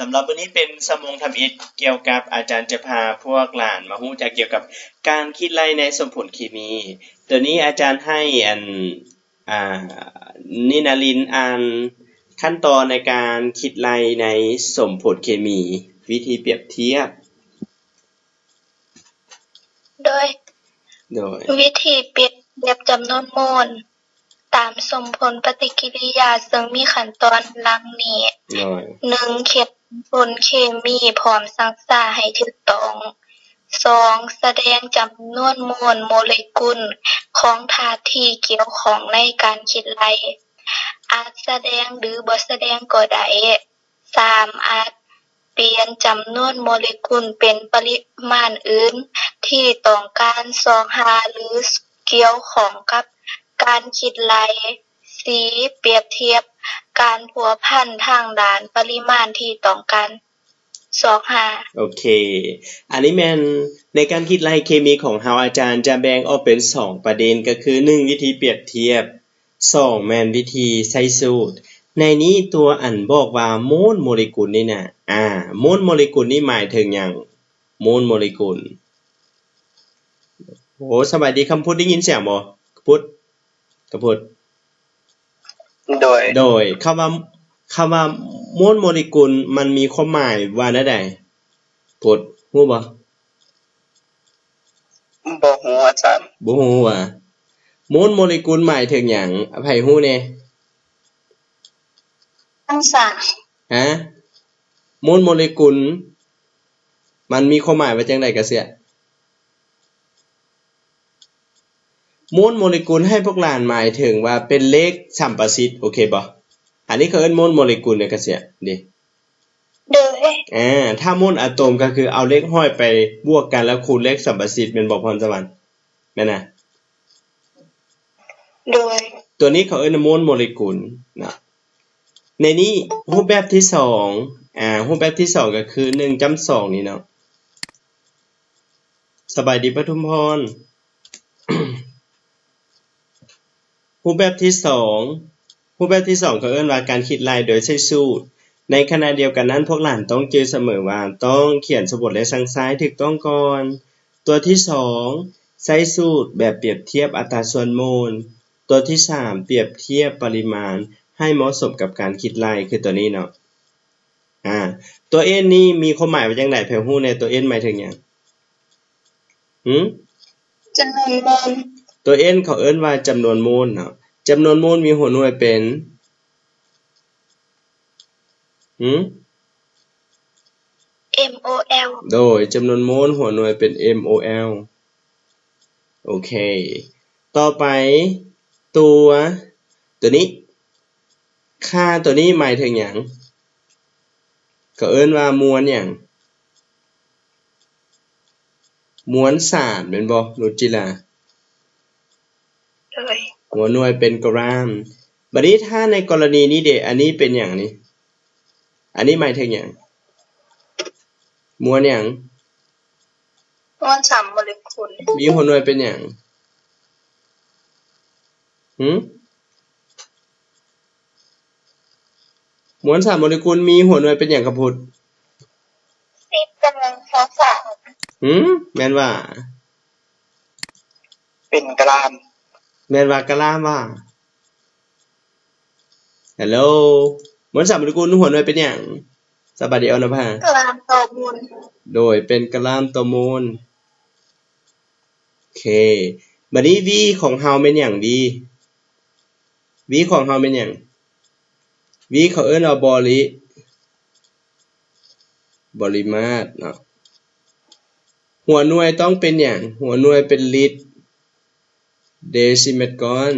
สำหรับวันนี้เป็นสมองทำอิฐเกี่ยวกับอาจารย์จะพาพวกหลานมาฮู้จักเกี่ยวกับการคิดไล่ในสมผลเคมีตัวนี้อาจารย์ให้นินาลินอ่านขั้นตอนในการคิดไล่ในสมผลเคมีวิธีเปรียบเทียบโดยวิธีเปรียบเทียบจำนวนโมลตามสมผลปฏิกิริยาซึ่งมีขั้นตอนดังนี้ 1. เขียนผลเคมีพร้อมศึกษาให้ถูกต้อง 2. แสดงจำนวนโมลโมเลกุลของธาตุที่เกี่ยวข้องในการคิดไล่อาจแสดงหรือบ่แสดงก็ได้ 3. อาจเปลี่ยนจำนวนโมเลกุลเป็นปริมาณอื่นที่ต้องการหาหรือเกี่ยวข้องกับการคิดไล่ 4. เปรียบเทียบการพัวพันทางด้านปริมาณที่ต้องการโอเคอันนี้แม่นในการคิดไล่เคมีของเฮาอาจารย์จะแบ่งออกเป็น2ประเด็นก็คือ1วิธีเปรียบเทียบ2แม่นวิธีใช้สูตรในนี้ตัวอันบอกว่าโมลโมเลกุลนี่น่ะโมลโมเลกุลนี่หมายถึงหยังโมลโมเลกุลโอ้สบายดีคำพูดได้ยินเสียงบ่พุทธกระพุทธโดยคำว่าโมลโมเลกุลมันมีความหมายว่าแนวใดพุทธฮู้บ่ฮู้อาจารย์บ่ฮู้ว่าโมลโมเลกุลหมายถึงหยังไผฮู้แน่ทั้ง3โมลโมเลกุลมันมีความหมายว่าจังได๋ก็เสียโมลโมเลกุลให้พวกหลานหมายถึงว่าเป็นเลขสัมประสิทธิ์โอเคบ่อันนี้เขาเอิ้นโมลโมเลกุลเนี่ยก็เสียดิถ้าโมลอะโตมก็คือเอาเลขห้อยไปบวกกันแล้วคูณเลขสัมประสิทธิ์แม่นบ่พรสวรรค์แม่นน่ะตัวนี้เขาเอิ้นโมลโมเลกุลนะในนี้รูปแบบที่2รูปแบบที่2ก็คือ1/2นี่เนาะสบายดีปทุมพรรูปแบบที่2เขาเอิ้นว่าการคิดไล่โดยใช้สูตรในขณะเดียวกันนั้นพวกหลานต้องเจอเสมอว่าต้องเขียนสมบทและสั่งซ้ายถูกต้องก่อนตัวที่2ใช้สูตรแบบเปรียบเทียบอัตราส่วนโมลตัวที่3เปรียบเทียบปริมาณให้เหมาะสมกับการคิดไล่คือตัวนี้เนาะตัว n นี่มีความหมายว่าจังได๋เพิ่นฮู้แน่ตัว n หมายถึงหยังจำนวนโมลตัว n เขาเอิ้นว่าจำนวนโมลเนาะจำนวนโมลมีหัวหน่วยเป็นmol โดยจำนวนโมลหัวหน่วยเป็น mol โอเคต่อไปตัวนี้ค่าตัวนี้หมายถึงหยังเขาเอิ้นว่ามวลหยังมวลสารแม่นบ่นุจิลาหัวหน่วยเป็นกรัมบัดนี้ถ้าในกรณีนี้เด้อันนี้เป็นหยังนี่อันนี้หมายถึงหยังมวลหยังมวล3โมเลกุลมีหัวหน่วยเป็นหยังมวล3โมเลกุลมีหัวหน่วยเป็นหยังครับพุทธ10⁻³แม่นว่าเป็นกรัมแม่นว่ากรัมว่าฮัลโหลมวล3โมเลกุลหัวหน่วยเป็นหยังสบายดีออนภากรัมต่อโมลโดยเป็นกรัมต่อโมลโอเคบัดนี้ v ของเฮาเป็นหยัง v ของเฮาเป็นหยัง v เขาเอิ้นว่าบริมาตรเนาะหัวหน่วยต้องเป็นหยังหัวหน่วยเป็นลิตรเดซิเมตรก้อน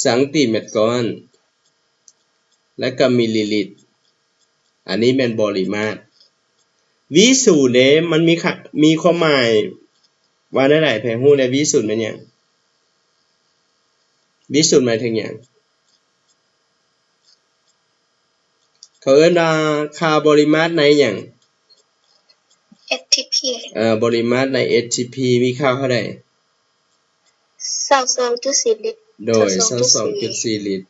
สังติเมตรก้อนและก็มิลลิลิตรอันนี้เป็นบริมาตร v สูตรเด้มันมีความหมายว่าได้หลายแผงฮู้ใน v สูตรเป็นหยัง v สูตรหมายถึงหยังเขาเอิ้นว่าค่าบริมาตรในหยัง ATP บริมาตรใน ATP มีค่าเท่าใด22.4 ลิตรโดย 22.4 ลิตร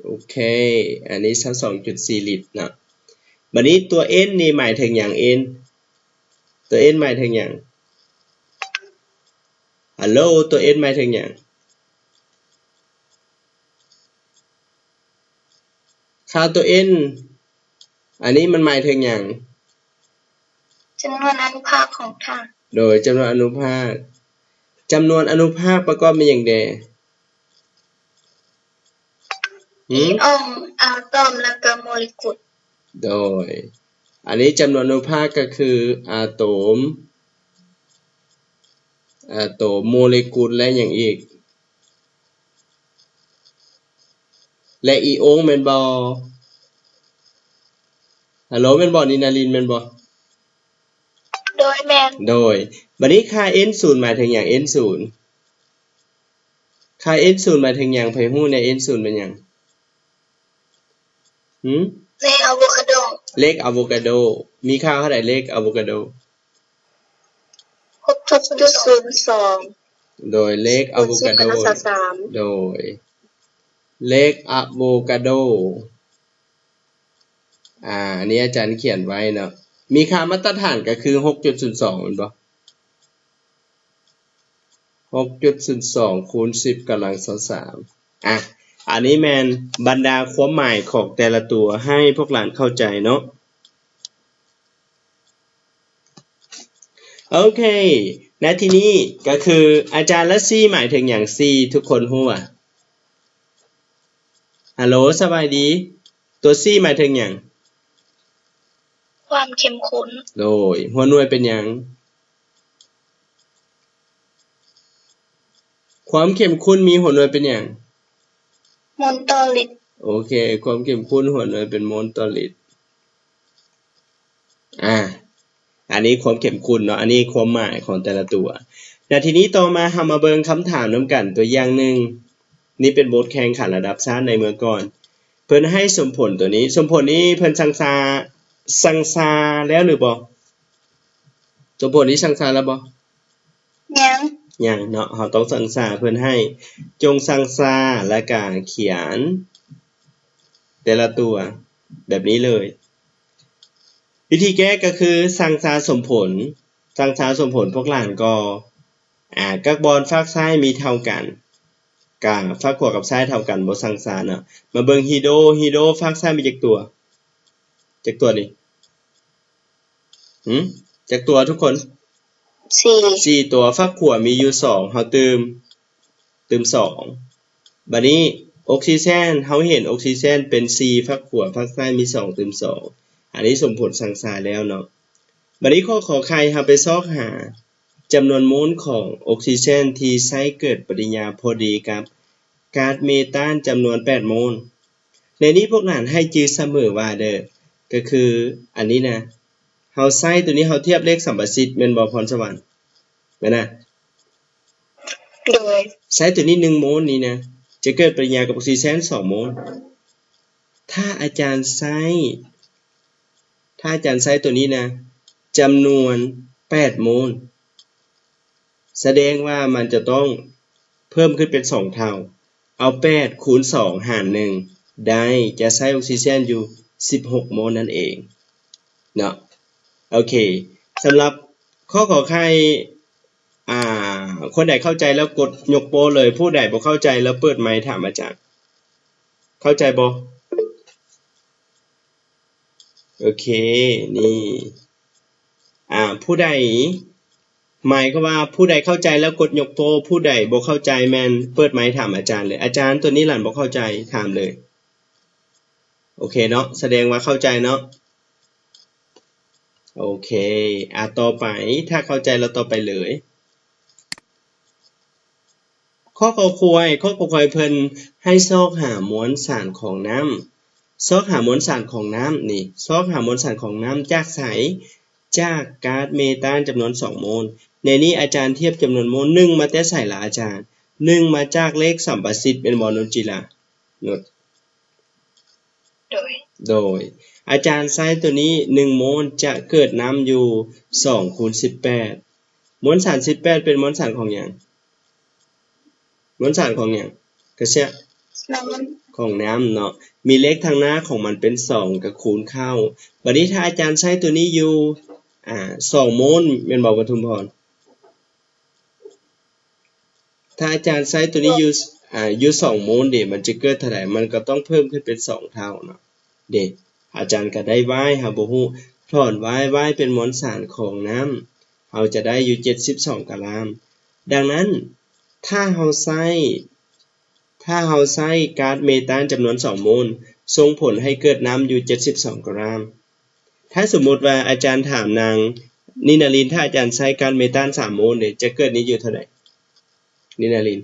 โอเคอันนี้22.4 ลิตรเนาะบัดนี้ตัว n นี่หมายถึงหยัง n ตัว n หมายถึงหยังฮัลโหลตัว n หมายถึงหยังค่าตัว n อันนี้มันหมายถึงหยังจำนวนอนุภาคของธาตุโดยจำนวนอนุภาคประกอบเป็นหยังแดอีออนอะตอมแล้วก็โมเลกุลโดยอันนี้จำนวนอนุภาคก็คืออะโตมโมเลกุลและอย่างอีกและอีโอแม่นบ่ฮัลโหลแม่นบ่นินารินแม่นบ่โดยแม่นโดยบัดนี้ค่า n0 หมายถึงหยัง n0 ค่า n0 หมายถึงหยังไผฮู้แน่ n0 เป็นหยังเลขอะโวคาโดเลขอะโวคาโดมีค่าเท่าใดเลขอะโวคาโด 6.02 โดยเลขอะโวคาโดโดยเลขอะโวคาโดอันนี้อาจารย์เขียนไว้เนาะมีค่ามาตรฐานก็คือ 6.02 แม่นบ่ 6.02 คูณ 10 กำลัง23อันนี้แม่นบรรดาความหมายของแต่ละตัวให้พวกหลานเข้าใจเนาะโอเคและทีนี้ก็คืออาจารย์และ C หมายถึงอย่าง C ทุกคนฮู้อ่ะฮัลโหลสบายดีตัว C หมายถึงอย่างความเข้มข้นโดยหัวหน่วยเป็นอย่างความเข้มข้นมีหัวหน่วยเป็นอย่างโมลต่อลิตรโอเคความเข้มข้นหัวหน่วยเป็นโมลต่อลิตรอันนี้ความเข้มข้นเนาะอันนี้ความหมายของแต่ละตัวแต่ทีนี้ต่อมาเฮามาเบิ่งคำถามนำกันตัวอย่างนึงนี่เป็นบทแข่งขันระดับชาติในเมื่อก่อนเพิ่นให้สมผลตัวนี้สมผลนี้เพิ่นสังสาแล้วหรือบ่สมผลนี้สังสาแล้วบ่ยังเนาะเฮาต้องสังสาเพิ่นให้จงสังสาและก็เขียนแต่ละตัวแบบนี้เลยวิธีแก้ก็คือสังสาสมผลพวกหลานก็กักบอนฝักซ้ายมีเท่ากันกะฝักขวากับซ้ายเท่ากันบ่สังสาเนาะมาเบิ่งฮีโดฝักซ้ายมีจักตัวนี่จักตัวทุกคน4ตัวฝักขวามีอยู่2เฮาเติม2บัดนี้ออกซิเจนเฮาเห็นออกซิเจนเป็น4ฝักขวาฝักซ้ายมี2เติม2อันนี้สมผลสังสาแล้วเนาะบัดนี้ข้อขอไข่เฮาไปซอกหาจำนวนโมลของออกซิเจนที่ใช้เกิดปฏิกิริยาพอดีกับก๊าซเมทานจำนวน8โมลในนี้พวกนั้นให้จื้อเสมอว่าเด้อก็คืออันนี้นะเฮาใช้ตัวนี้เฮาเทียบเลขสัมประสิทธิ์แม่นบ่พรสวรรค์แม่นนะโดยใช้ตัวนี้1โมลนี้นะจะเกิดปฏิกิริยากับออกซิเจน2โมลถ้าอาจารย์ใช้ตัวนี้นะจำนวน8โมลแสดงว่ามันจะต้องเพิ่มขึ้นเป็น2เท่าเอา8คูณ2หาร1ได้จะใช้ออกซิเจนอยู่16โมลนั่นเองเนาะโอเคสำหรับข้อขอไข่คนใดเข้าใจแล้วกดยกโป้เลยผู้ใดบ่เข้าใจแล้วเปิดไมค์ถามอาจารย์เข้าใจบ่โอเคนี่ผู้ใดหมายก็ว่าผู้ใดเข้าใจแล้วกดยกโป้ผู้ใดบ่เข้าใจแม่นเปิดไมค์ถามอาจารย์เลยอาจารย์ตัวนี้หลานบ่เข้าใจถามเลยโอเคเนาะแสดงว่าเข้าใจเนาะโอเคต่อไปถ้าเข้าใจแล้วต่อไปเลยข้อควายเพิ่นให้ซอกหามวลสารของน้ำซอกหามวลสารของน้ำนี่ซอกหามวลสารของน้ำจากไสจากก๊าซเมทานจำนวน2โมลในนี้อาจารย์เทียบจำนวนโมล1มาแต่ไสล่ะอาจารย์1มาจากเลขสัมประสิทธิ์เป็นบ่นุจิล่ะนดโดยอาจารย์ใช้ตัวนี้1โมลจะเกิดน้ำอยู่2คูณ18มวลสาร18เป็นมวลสารของหยังมวลสารของหยังก็เช่ ของน้ำเนาะมีเลขทางหน้าของมันเป็น2ก็คูณเข้าบัดนี้ถ้าอาจารย์ใช้ตัวนี้อยู่2โมลแม่นบ่ปทุมพรถ้าอาจารย์ใช้ตัวนี้อยู่2โมลมันจะเกิดเท่าใดมันก็ต้องเพิ่มขึ้นเป็น2เท่าเนาะเด้อาจารย์ก็ได้ y หาบ่ฮู้ถอน y เป็นมวลสารของน้ำเราจะได้อยู่72กะลามดังนั้นถ้าเราใช้ก๊าซเมทานจำนวน2โมลส่งผลให้เกิดน้ำอยู่72กะลามถ้าสมมุติว่าอาจารย์ถามนางนินารินถ้าอาจารย์ใช้ก๊าซเมทาน3โมลเนี่ยจะเกิดนี้อยู่เท่าไหร่นินาริน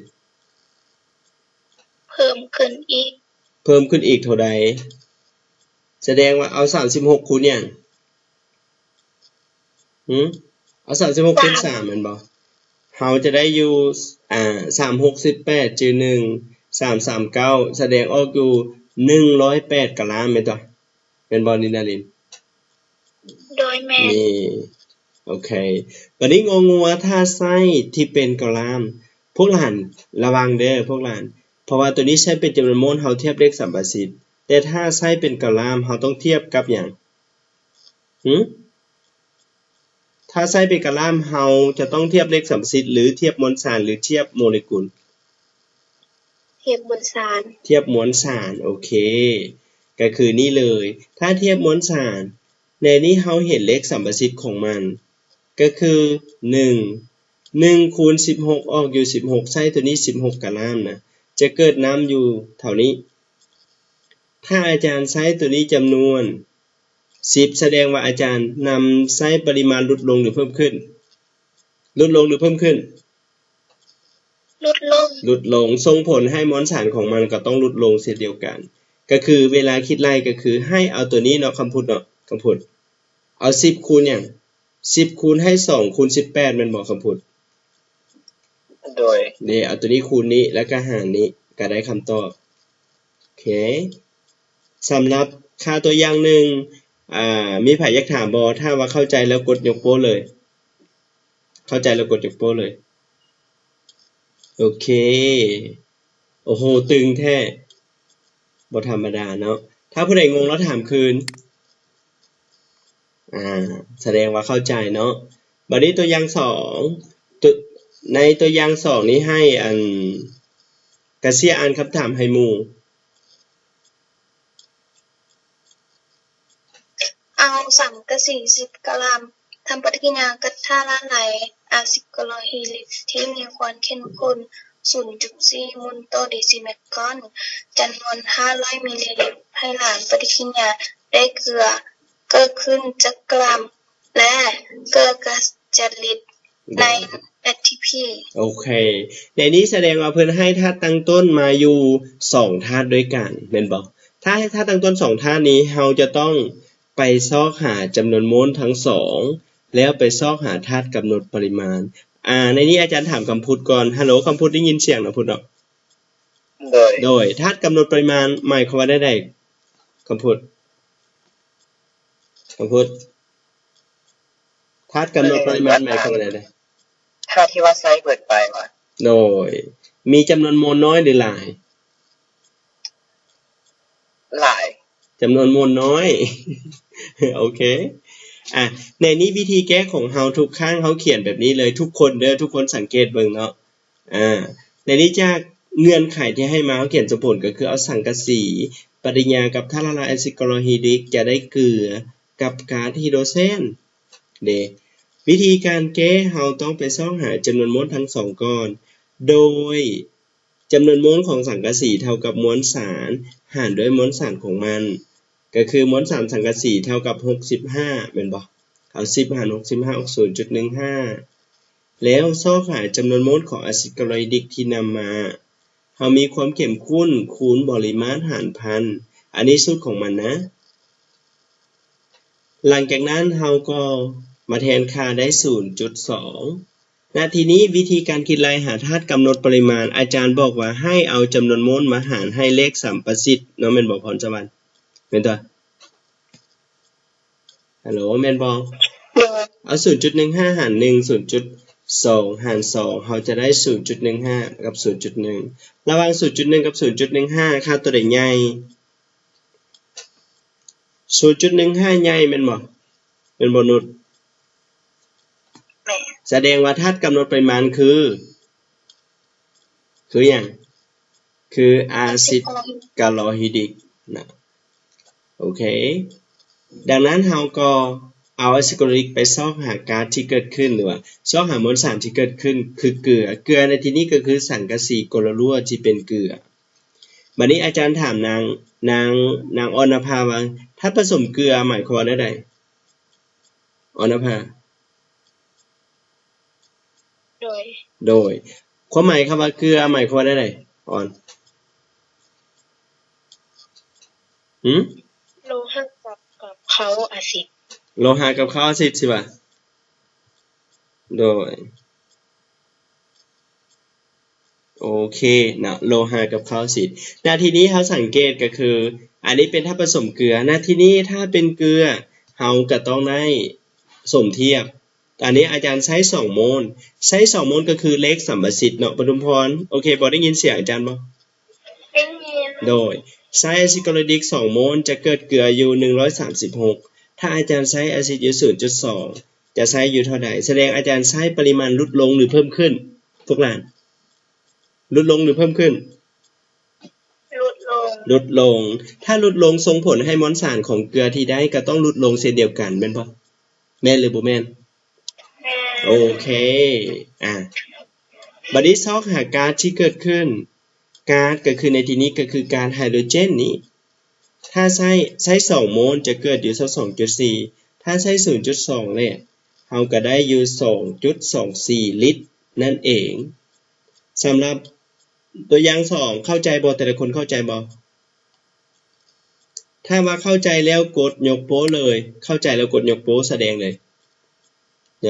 เพิ่มขึ้นอีกเท่าใดแสดงว่าเอา36คูณหยังเอา36คูณ3แม่นบ่เฮาจะได้อยู่368จือ1 339แสดงออกอยู่108กะลามแม่นตัวเป็นบ่นินารินโดยแม่นี่โอเคบัดนี้งงว่าถ้าใช้ที่เป็นกะลามพวกหลานระวังเด้อพวกหลานเพราะว่าตัวนี้ใช้เป็นจำนวนโมลเฮาเทียบเลขสัมประสิทธิ์แต่ถ้าใช้เป็นกะลามเฮาต้องเทียบกับหยังถ้าใช้เป็นกะลามเฮาจะต้องเทียบเลขสัมประสิทธิ์หรือเทียบมวลสารหรือเทียบโมเลกุลเทียบมวลสารโอเคก็คือนี่เลยถ้าเทียบมวลสารในนี้เฮาเห็นเลขสัมประสิทธิ์ของมันก็คือ1คูณ16ออกอยู่16ใช้ตัวนี้16กะลามนะจะเกิดน้ำอยู่เท่านี้ถ้าอาจารย์ใช้ตัวนี้จำนวน10แสดงว่าอาจารย์นำใช้ปริมาณลดลงหรือเพิ่มขึ้นลดลงหรือเพิ่มขึ้นลดลงส่งผลให้มวลสารของมันก็ต้องลดลงเช่นเดียวกันก็คือเวลาคิดไล่ก็คือให้เอาตัวนี้เนาะคำพูดเอา10คูณหยัง10คูณให้2คูณ18มันบอกคำพูดโดยนี่เอาตัวนี้คูณนี้แล้วก็หารนี้ก็ได้คำตอบโอเคสำหรับค่าตัวอย่างหนึ่งมีไผอยากถามบ่ถ้าว่าเข้าใจแล้วกดยกโป้เลยเข้าใจแล้วกดยกโป้เลยโอเคโอ้โหตึงแท้บ่ธรรมดาเนาะถ้าผู้ใดงงแล้วถามคืนแสดงว่าเข้าใจเนาะบัดนี้ตัวอย่าง2ในตัวอย่าง2นี้ให้กระเสียอ่านคำถามให้หมู่เอาสังกะสี10กะรัมทำปฏิกิริยากับธาตุละลาย10กะโลฮีลิตรที่มีความเข้มข้น 0.4 โมลต่อเดซิเมตรก้อนจำนวน500มิลลิลิตรภายหลังปฏิกิริยาได้เกลือเกิดขึ้นจากกรัมและเกิดก๊าซ7ลิตรใน ATP โอเคในนี้แสดงว่าเพิ่นให้ธาตุตั้งต้นมาอยู่2ธาตุด้วยกันแม่นบ่ถ้าให้ธาตุตั้งต้น2ธาตุนี้เราจะต้องไปซอกหาจำนวนโมลทั้ง2แล้วไปซอกหาธาตุกำหนดปริมาณในนี้อาจารย์ถามคำพูดก่อนฮัลโหลคำพูดได้ยินเสียงนะพูดเนาะโดยธาตุกำหนดปริมาณหมายความว่าได้คำพูดธาตุกำหนดปริมาณหมายความว่าได้ธาตุที่ว่าใช้เบิดไปว่าโดยมีจำนวนโมลน้อยหรือหลายจำนวนโมลน้อยโอเคในนี้วิธีแก้ของเฮาทุกครั้งเฮาเขียนแบบนี้เลยทุกคนเด้อทุกคนสังเกตเบิ่งเนาะในนี้จากเงื่อนไขที่ให้มาเฮาเขียนสมผลก็คือเอาสังกะสีปฏิกิริยากับธาตุละลายอะซิดคลอโรฮีดริกจะได้เกลือกับก๊าซไฮโดรเจนเด้วิธีการแก้เฮาต้องไปซอกหาจำนวนโมลทั้ง2ก้อนโดยจำนวนโมลของสังกะสีเท่ากับมวลสารหารด้วยมวลสารของมันก็คือมวลสารสังกะสีเท่ากับ65แม่นบ่เอา10หาร65ออก 0.15 แล้วซอกหาจำนวนโมลของอะซิดคลอโรฮีดริกที่นำมาเฮามีความเข้มข้นคูณปริมาณหารพันอันนี้สูตรของมันนะหลังจากนั้นเฮาก็มาแทนค่าได้ 0.2 นาทีนี้วิธีการคิดรายหาธาตุกำหนดปริมาณอาจารย์บอกว่าให้เอาจำนวนโมลมาหารให้เลขสัมประสิทธิ์เนาะแม่นบ่พรสวรรค์แม่นตัวฮัลโหลแม่นบ่เอา 0.15 หาร1 2หาร2เราจะได้ 0.15 กับ 0.1 ระหว่าง 0.1 กับ 0.15 ค่าตัวใดใหญ่ 0.15 ใหญ่แม่นบ่เป็นบ่นุชแสดงว่าธาตุกำหนดปริมาณคือหยังคืออาซิดกาโลฮิดริกนะโอเคดังนั้นเราก็เอาอาซิดกาโลฮิดริกไปซอกหาก๊าซที่เกิดขึ้นหรือว่าซอกหามวลสารที่เกิดขึ้นคือเกลือในที่นี้ก็คือสังกะสีกลรั่วที่เป็นเกลือบัดนี้อาจารย์ถามนางอรณภาว่าถ้าผสมเกลือหมายความว่าได้ใดอรณภาโดยความหมายคำว่าเกลือหมายความว่าได้ใดอ่อนโลหะกับเขาอาซิดโลหะกับเขาอาซิดใช่ป่ะโดยโอเคนะโลหะกับเขาอาซิดหน้าที่นี้เราสังเกตก็คืออันนี้เป็นถ้าผสมเกลือหน้าที่นี้ถ้าเป็นเกลือเราก็ต้องได้สมเทียบอันนี้อาจารย์ใช้2โมลใช้2โมลก็คือเลขสัมประสิทธิ์เนาะปทุมพรโอเคบ่ได้ยินเสียงอาจารย์บ่ได้ยินโดยใช้อาซิดกลอริก2โมลจะเกิดเกลืออยู่136ถ้าอาจารย์ใช้อาซิดอยู่ 0.2 จะใช้อยู่เท่าใดแสดงอาจารย์ใช้ปริมาณลดลงหรือเพิ่มขึ้นพวกหลานลดลงหรือเพิ่มขึ้นลดลงถ้าลดลงส่งผลให้มวลสารของเกลือที่ได้ก็ต้องลดลงเช่นเดียวกันแม่นบ่แม่นหรือบ่แม่นโอเคบัดนี้ซอกหาก๊าซที่เกิดขึ้นก๊าซก็คือในที่นี้ก็คือก๊าซไฮโดรเจนนี่ถ้าใช้2โมลจะเกิดอยู่ 2.4 ถ้าใช้ 0.2 เนี่ยเราก็ได้อยู่ 2.24 ลิตรนั่นเองสำหรับตัวอย่าง2เข้าใจบ่แต่ละคนเข้าใจบ่ถ้าว่าเข้าใจแล้วกดยกโป้เลยเข้าใจแล้วกดยกโป้แสดงเลย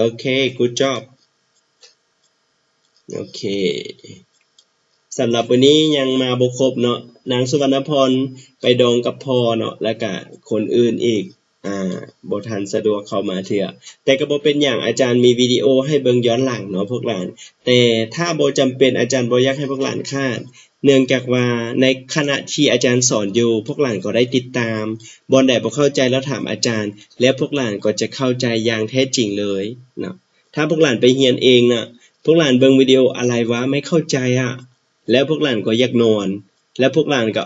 โอเค good job โอเคสำหรับวันนี้ยังมาบ่ครบเนาะนางสุวรรณพรไปดองกับพ่อเนาะแล้วก็คนอื่นอีกบ่ทันสะดวกเข้ามาเทื่อแต่ก็บ่เป็นหยังอาจารย์มีวิดีโอให้เบิ่งย้อนหลังเนาะพวกหลานแต่ถ้าบ่จำเป็นอาจารย์บ่อยากให้พวกหลานคาดเนื่องจากว่าในขณะที่อาจารย์สอนอยู่พวกหลานก็ได้ติดตามบ่ได้บ่เข้าใจแล้วถามอาจารย์และพวกหลานก็จะเข้าใจอย่างแท้จริงเลยเนาะถ้าพวกหลานไปเรียนเองน่ะพวกหลานเบิ่งวิดีโออะไรวะไม่เข้าใจแล้วพวกหลานก็อยากนอนแล้วพวกหลานก็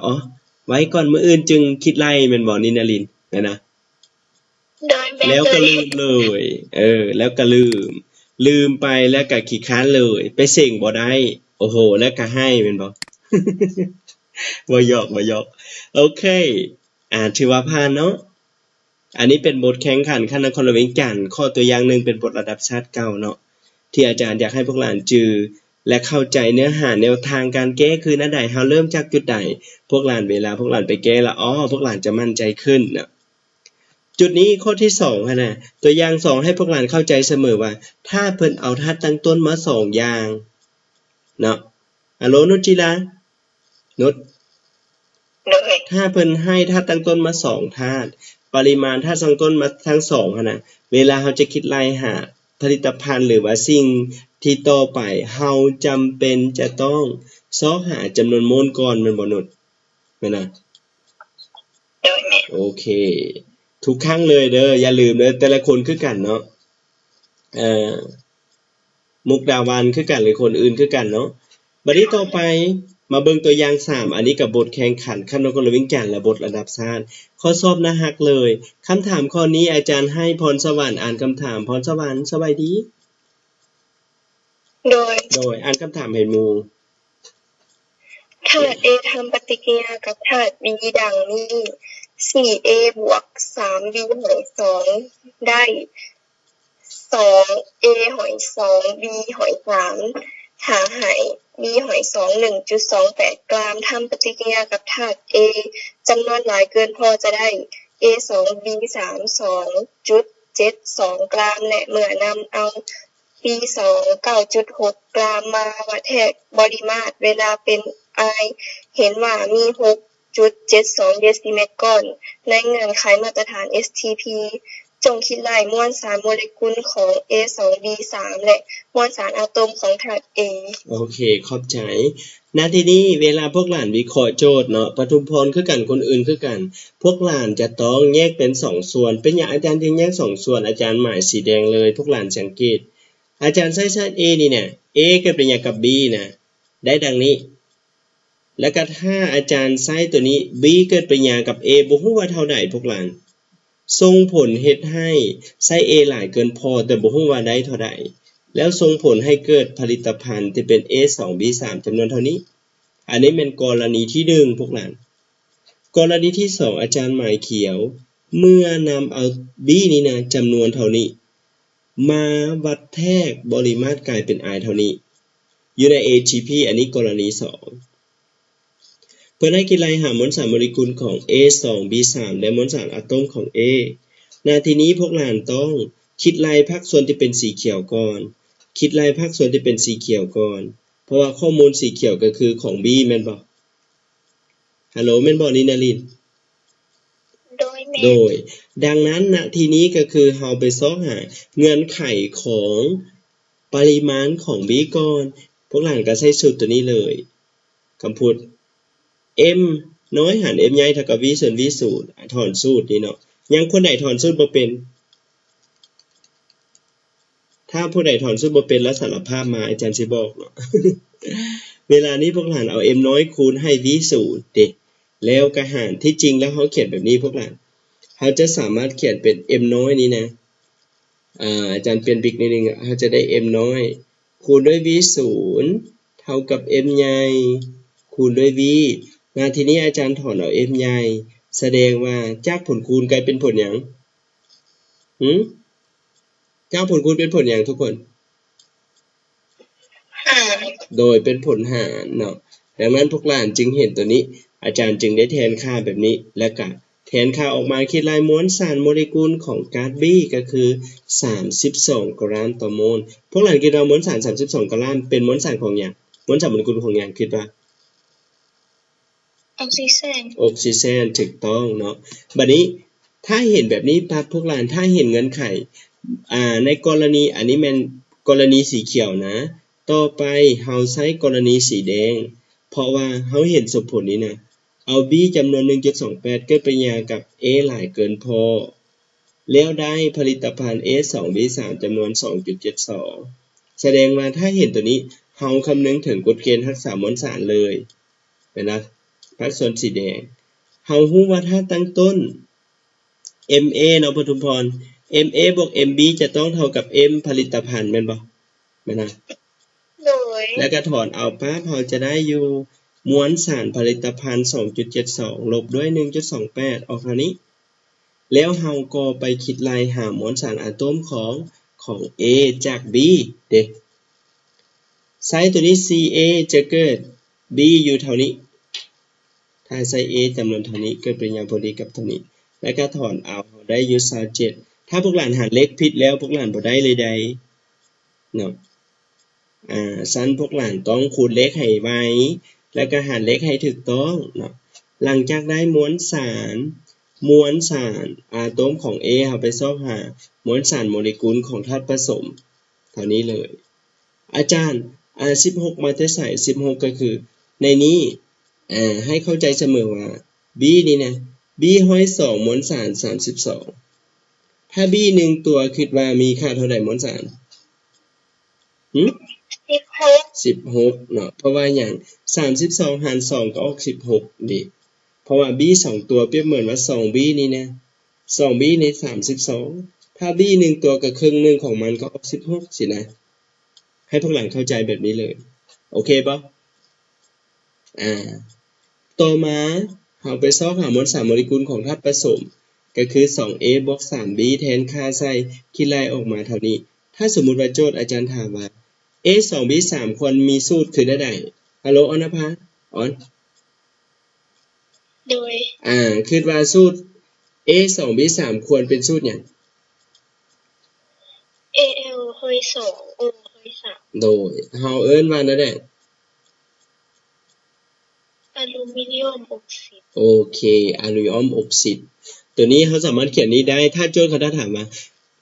ไว้ก่อนมื้ออื่นจึงคิดไล่แม่นบ่นินารินนะแล้วก็ลืมเลยแล้วก็ลืมไปแล้วก็ขี้ค้านเลยไปเส่งบ่ได้โอ้โหแล้วก็ให้แม่นบ่ บ่หยอกโอเคถือว่าผ่านเนาะอันนี้เป็นบทแข่งขันคณะนครหลวงเวียงจันทน์ข้อตัวอย่างนึงเป็นบทระดับชาติเก่าเนาะที่อาจารย์อยากให้พวกหลานจือและเข้าใจเนื้อหาแนวทางการแก้คือนั่นใดเฮาเริ่มจากจุดใดพวกหลานเวลาพวกหลานไปแก้แล้วพวกหลานจะมั่นใจขึ้นนะจุดนี้ข้อที่2นะตัวอย่าง2ให้พวกหลานเข้าใจเสมอว่าถ้าเพิ่นเอาธาตุตั้งต้นมา2อย่างเนาะฮัลโหลนุชจิลานุชถ้าเพิ่นให้ธาตุตั้งต้นมา2ธาตุปริมาณธาตุตั้งต้นมาทั้ง2นะเวลาเราจะคิดไล่หาผลิตภัณฑ์หรือว่าสิ่งที่ต่อไปเฮาจำเป็นจะต้องซอกหาจำนวนโมลก่อนมันบ่นุชแม่นนะโอเคทุกครั้งเลยเด้ออย่าลืมเด้อแต่ละคนคือกันเนาะมุกดาวันคือกันหรือคนอื่นคือกันเนาะบัดนี้ต่อไปมาเบิ่งตัวอย่าง3อันนี้กับบทแข่งขันคณะนครหลวงเวียงจันทน์และบทระดับชาติข้อสอบนะฮักเลยคำถามข้อนี้อาจารย์ให้พรสวรรค์อ่านคำถามพรสวรรค์สบายดีโดยอ่านคำถามให้หมู่ธาตุ A ทำปฏิกิริยากับธาตุ B ดังนี้ 4A บวก 3B หาร2ได้ 2A หาร2 B หาร3หาให้ B หาร2 1.28 กรัมทำปฏิกิริยากับธาตุ A จำนวนหลายเกินพอจะได้ A 2 B 3 2.72 กรัมและเมื่อนำเอา B 2 9.6 กรัมมาวัดแทกปริมาตรเวลาเป็น I เห็นว่ามี 6.72 เดซิเมตรก้อนในเงื่อนไขมาตรฐาน STP จงคิดลายมวลสารโมเลกุลของ A2B3 และมวลสารอะตอมของธาตุ A โอเคขอบใจณทีนี้เวลาพวกหลานวิเคราะห์โจทย์เนาะปทุมพรคือกันคนอื่นคือกันพวกหลานจะต้องแยกเป็น2ส่วนเป็นอย่างอาจารย์จึงแยก2ส่วนอาจารย์หมายสีแดงเลยพวกหลานสังเกตอาจารย์ใช้ชาติ A นี่เนี่ย A เกิดเป็นอย่างกับ B นะได้ดังนี้แล้วก็ถ้าอาจารย์ใช้ตัวนี้ B เกิดเป็นอย่างกับ A บ่ฮู้ว่าเท่าใดพวกหลานส่งผลเฮ็ดให้ใช้ A หลายเกินพอแต่บ่ฮู้ว่าได้เท่าใดแล้วส่งผลให้เกิดผลิตภัณฑ์ที่เป็น A2B3 จำนวนเท่านี้อันนี้เป็นกรณีที่1พวกหลานกรณีที่2อาจารย์หมายเขียวเมื่อนำเอา B นี้นะจำนวนเท่านี้มาวัดแทกปริมาตรกลายเป็น I เท่านี้อยู่ใน ATP อันนี้กรณี2เพื่อให้คิดลายหามวลสารโมเลกุลของ A2B3 และมวลสารอะตอมของ A นาทีนี้พวกหลานต้องคิดลายภาคส่วนที่เป็นสีเขียวก่อนคิดลายภาคส่วนที่เป็นสีเขียวก่อนเพราะว่าข้อมูลสีเขียวก็คือของ B แม่นบ่ฮัลโหลแม่นบ่นี่นารินโดยดังนั้นณทีนี้ก็คือเฮาไปซอกหาเงื่อนไขของปริมาณของ B ก่อนพวกหลานก็ใช้สูตรตัวนี้เลยคำพูด M น้อยหาร M ใหญ่เท่ากับ V ส่วน V สูตรถอนสูตรนี่เนาะยังคนใดถอนสูตรบ่เป็นถ้าผู้ใดถอนสูตรบ่เป็นแล้วสารภาพมาอาจารย์สิบอกเนาะ เวลานี้พวกหลานเอา M น้อยคูณให้ V สูตรเด็กแล้วก็หารที่จริงแล้วเฮาเขียนแบบนี้พวกหลานเฮาจะสามารถเขียนเป็น M น้อยนี้นะอาจารย์เปลี่ยนบิ๊กนิดนึงเฮาจะได้ M น้อยคูณด้วย V สูตรเท่ากับ M ใหญ่คูณด้วย V ทีนี้อาจารย์ถอนเอา M ใหญ่แสดงว่าจากผลคูณกลายเป็นผลหยังจากผลคูณเป็นผลหยังทุกคนโดยเป็นผลหารเนาะดังนั้นพวกหลานจึงเห็นตัวนี้อาจารย์จึงได้แทนค่าแบบนี้แล้วก็แทนค่าออกมาคิดลายมวลสารโมเลกุลของก๊าซ B ก็คือ32กรัมต่อโมลพวกหลานคิดว่ามวลสาร32กรัมเป็นมวลสารของหยังมวลสารโมเลกุลของหยังคิดว่าออกซิเจนถูกต้องเนาะบัดนี้ถ้าเห็นแบบนี้ปั๊บพวกหลานถ้าเห็นเงื่อนไขในกรณีอันนี้มันกรณีสีเขียวนะต่อไปเฮาใช้กรณีสีแดงเพราะว่าเฮาเห็นสมผลนี้นะเอา B จำนวน 1.28 เกิดปริญากับ A หลายเกินพอแล้วได้ผลิตภัณฑ์ A2B3 จำนวน 2.72 แสดงว่าถ้าเห็นตัวนี้เฮาคำนึงถึงกฎเกณฑ์รักษามวลสารเลยเป็นนะภาคส่วนสีแดงเฮาฮู้ว่าถ้าตั้งต้น MA เนาะปทุมพร MA บวก MB จะต้องเท่ากับ M ผลิตภัณฑ์แม่นบ่แม่นนะแล้วก็ถอนเอาปั๊บเฮาจะได้อยู่มวลสารผลิตภัณฑ์ 2.72 ลบด้วย 1.28 ออกเท่านี้แล้วเฮาก็ไปคิดลายหามวลสารอะตอมของ A จาก B เด้ใช้ตัวนี้ CA จะเกิด B อยู่เท่านี้ถ้าใช้ A จำนวนเท่านี้เกิดเป็นอย่างพอดีกับเท่านี้แล้วก็ถอนเอาได้อยู่27ถ้าพวกหลานหารเลขผิดแล้วพวกหลานบ่ได้เลยใดเนาะสั้นพวกหลานต้องคูณเลขให้ไว้แล้วก็หารเลขให้ถูกต้องเนาะหลังจากได้มวลสารอะตอมของ A เฮาไปซอกหามวลสารโมเลกุลของธาตุผสมเท่านี้เลยอาจารย์16มาแต่ใส่16ก็คือในนี้ให้เข้าใจเสมอว่า B นี่นะ B ห้อย2มวลสาร32ถ้า B 1ตัวคิดว่ามีค่าเท่าใดมวลสาร16เนาะเพราะว่าอย่าง32หาร2ก็ออก16ดิเพราะว่า B 2ตัวเปรียบเหมือนว่า 2B นี่นะ 2B นี่32ถ้า B 1ตัวก็ครึ่งนึงของมันก็ออก16สินะให้พวกหลังเข้าใจแบบนี้เลยโอเคป่ะต่อมาเฮาไปซอกหามวลสารโมเลกุลของธาตุผสมก็คือ 2A บวก 3B แทนค่าใส่คิดลายออกมาเท่านี้ถ้าสมมุติว่าโจทย์อาจารย์ถามว่า A2B3 ควรมีสูตรคือได้ฮัลโหลอนภาออนโดยคิดว่าสูตร A2B3 ควรเป็นสูตรหยัง Al ห้อย2 O ห้อย3โดยเฮาเอิ้นว่านั่นแหละอลูมิเนียมออกไซด์โอเคอลูมิเนียมออกไซด์ ตัวนี้เขาสามารถเขียนนี้ได้ธาตุโจทย์เขาถามว่า